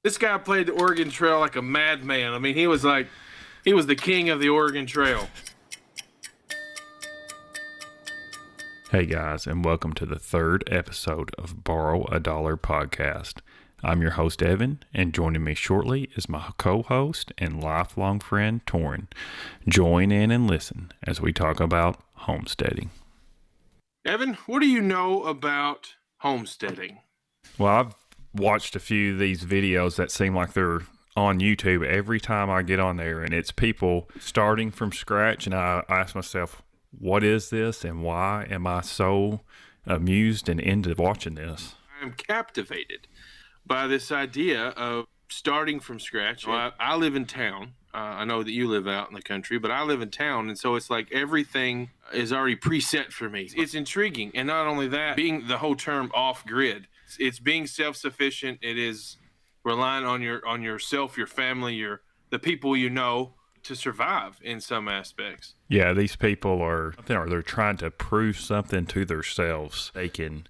This guy played the Oregon Trail like a madman. I mean, he was the king of the Oregon Trail. Hey guys, and welcome to the third episode of Borrow a Dollar podcast. I'm your host, Evan, and joining me shortly is my co-host and lifelong friend, Torin. Join in and listen as we talk about homesteading. Evan, what do you know about homesteading? Well, I've watched a few of these videos that seem like they're on YouTube every time I get on there, and it's people starting from scratch, and I ask myself, what is this and why am I so amused and into watching this? I'm captivated by this idea of starting from scratch. Well, I live in town. I know that you live out in the country, but I live in town, and so it's like everything is already preset for me. It's intriguing, and not only that, being the whole term off-grid, it's being self-sufficient. It is relying on yourself, your family, the people you know to survive in some aspects. Yeah, these people they're trying to prove something to themselves. They can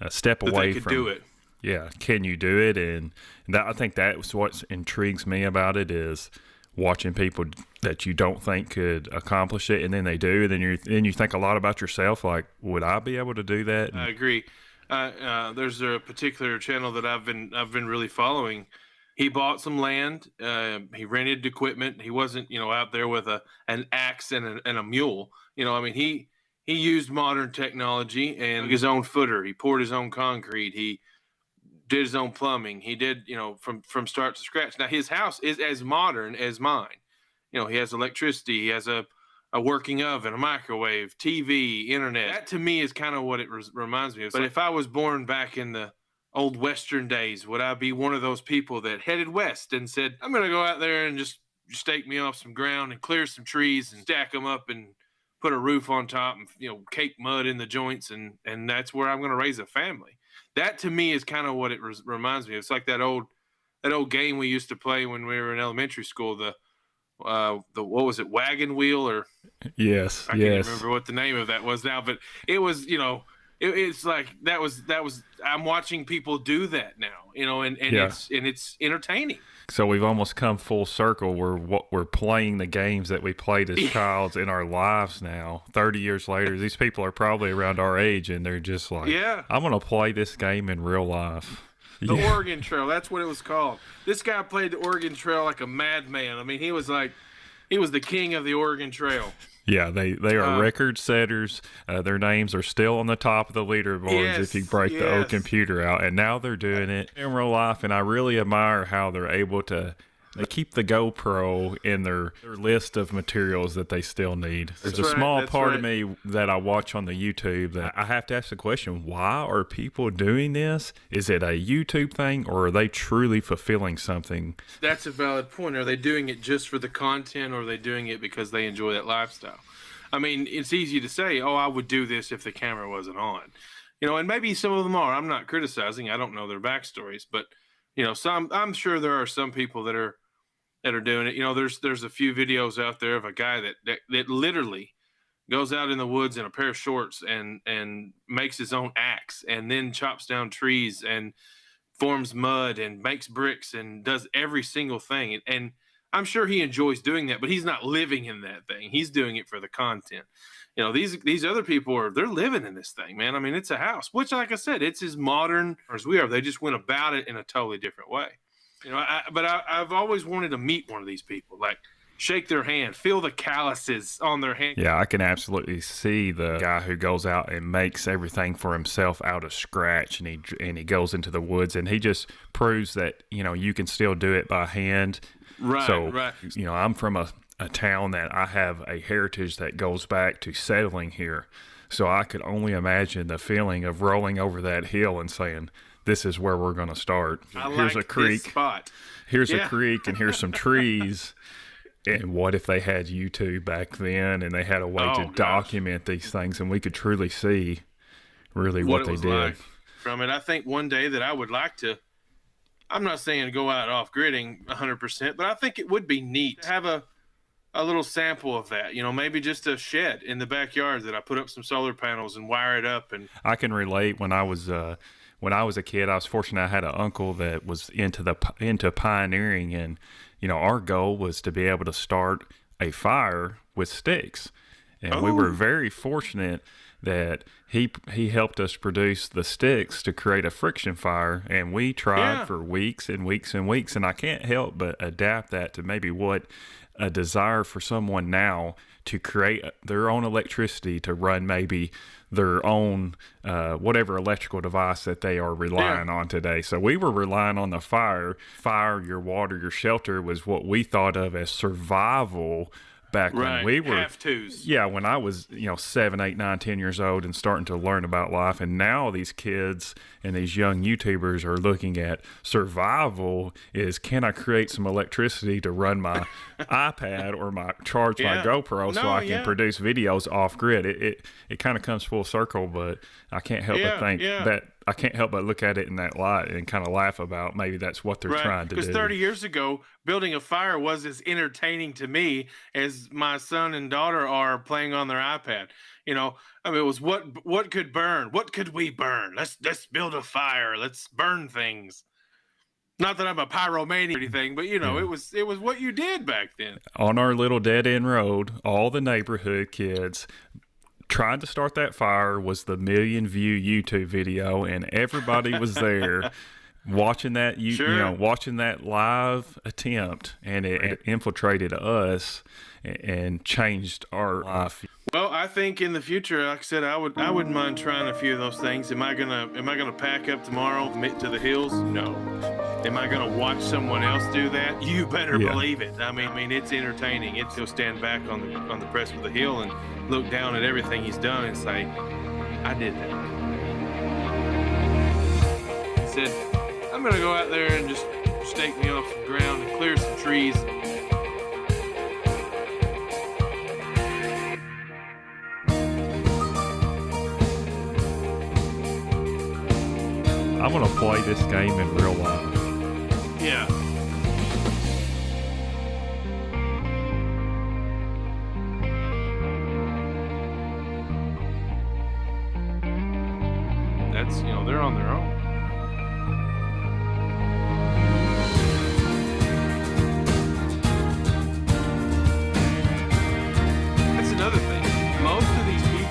step away from do it. Yeah, can you do it? And I think that's what intrigues me about it is watching people that you don't think could accomplish it, and then they do, and then you think a lot about yourself, like, would I be able to do that? I agree. There's a particular channel that I've been really following. He bought some land. He rented equipment. He wasn't, out there with an axe and a mule. He used modern technology and his own footer. He poured his own concrete. He did his own plumbing. He did, from start to scratch. Now his house is as modern as mine. He has electricity. He has a working oven, a microwave, TV, internet. That to me is kind of what it reminds me of. But if I was born back in the old Western days, would I be one of those people that headed west and said, I'm going to go out there and just stake me off some ground and clear some trees and stack them up and put a roof on top and, cake mud in the joints, and that's where I'm going to raise a family? That to me is kind of what it reminds me of. It's like that old game we used to play when we were in elementary school, the what was it, wagon wheel, or yes, I can't remember what the name of that was now, but it was, it's like that was I'm watching people do that now, and it's entertaining. So we've almost come full circle. We're playing the games that we played as childs in our lives now. 30 years later, these people are probably around our age, and they're just like, I'm going to play this game in real life. The Oregon Trail, that's what it was called. This guy played the Oregon Trail like a madman. I mean, he was the king of the Oregon Trail. Yeah, they are record setters. Their names are still on the top of the leaderboards if you break the old computer out. And now they're doing it in real life, and I really admire how they're able to keep the GoPro in their list of materials that they still need. There's a small part of me that I watch on the YouTube that I have to ask the question, why are people doing this? Is it a YouTube thing, or are they truly fulfilling something? That's a valid point. Are they doing it just for the content, or are they doing it because they enjoy that lifestyle? I mean, it's easy to say, I would do this if the camera wasn't on. And maybe some of them are. I'm not criticizing. I don't know their backstories, but I'm sure there are some people that are doing it. There's a few videos out there of a guy that literally goes out in the woods in a pair of shorts and makes his own axe, and then chops down trees and forms mud and makes bricks and does every single thing. And I'm sure he enjoys doing that, but he's not living in that thing. He's doing it for the content. These other people they're living in this thing, man. I mean, it's a house, which, like I said, it's as modern as we are. They just went about it in a totally different way. I've always wanted to meet one of these people, like shake their hand, feel the calluses on their hand. Yeah, I can absolutely see the guy who goes out and makes everything for himself out of scratch, and he goes into the woods, and he just proves that, you can still do it by hand. Right, so, right. I'm from a town that I have a heritage that goes back to settling here. So I could only imagine the feeling of rolling over that hill and saying, this is where we're going to start. Here's a creek. This spot. Here's a creek, and here's some trees. And what if they had YouTube back then, and they had a way to document these things, and we could truly see really what they did like from it. I think one day that I would like to, I'm not saying go out off gridding 100%, but I think it would be neat to have a little sample of that, maybe just a shed in the backyard that I put up some solar panels and wire it up. And I can relate when I was when I was a kid, I was fortunate. I had an uncle that was into pioneering, and our goal was to be able to start a fire with sticks. And we were very fortunate that he helped us produce the sticks to create a friction fire, and we tried for weeks and weeks and weeks. And I can't help but adapt that to maybe what a desire for someone now to create their own electricity to run maybe their own whatever electrical device that they are relying on today. So we were relying on the fire, your water, your shelter was what we thought of as survival back when we were have-tos. Yeah, when I was 7, 8, 9, 10 years old and starting to learn about life. And now these kids and these young YouTubers are looking at survival is, can I create some electricity to run my iPad or charge my GoPro so I can produce videos off grid. It kind of comes full circle, but I can't help but think that I can't help but look at it in that light and kind of laugh about maybe that's what they're trying to do. Because 30 years ago, building a fire was as entertaining to me as my son and daughter are playing on their iPad. It was what could burn? What could we burn? Let's build a fire. Let's burn things. Not that I'm a pyromaniac or anything, but it was what you did back then. On our little dead end road, all the neighborhood kids trying to start that fire was the 1 million view YouTube video, and everybody was there watching that watching that live attempt, and it infiltrated us and changed our life. Well, I think in the future, like I said, I wouldn't mind trying a few of those things. Am I gonna pack up tomorrow to the hills? No. Am I gonna watch someone else do that? You better believe it. I mean, it's entertaining. He'll stand back on the crest of the hill and look down at everything he's done and say, "I did that." He said, "I'm gonna go out there and just stake me off some ground and clear some trees." I want to play this game in real life. Yeah. That's, they're on their own. That's another thing. Most of these people,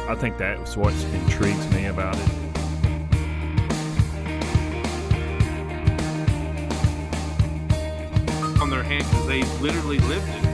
I think that's what intrigues me about it. on their hands, because they literally lived it.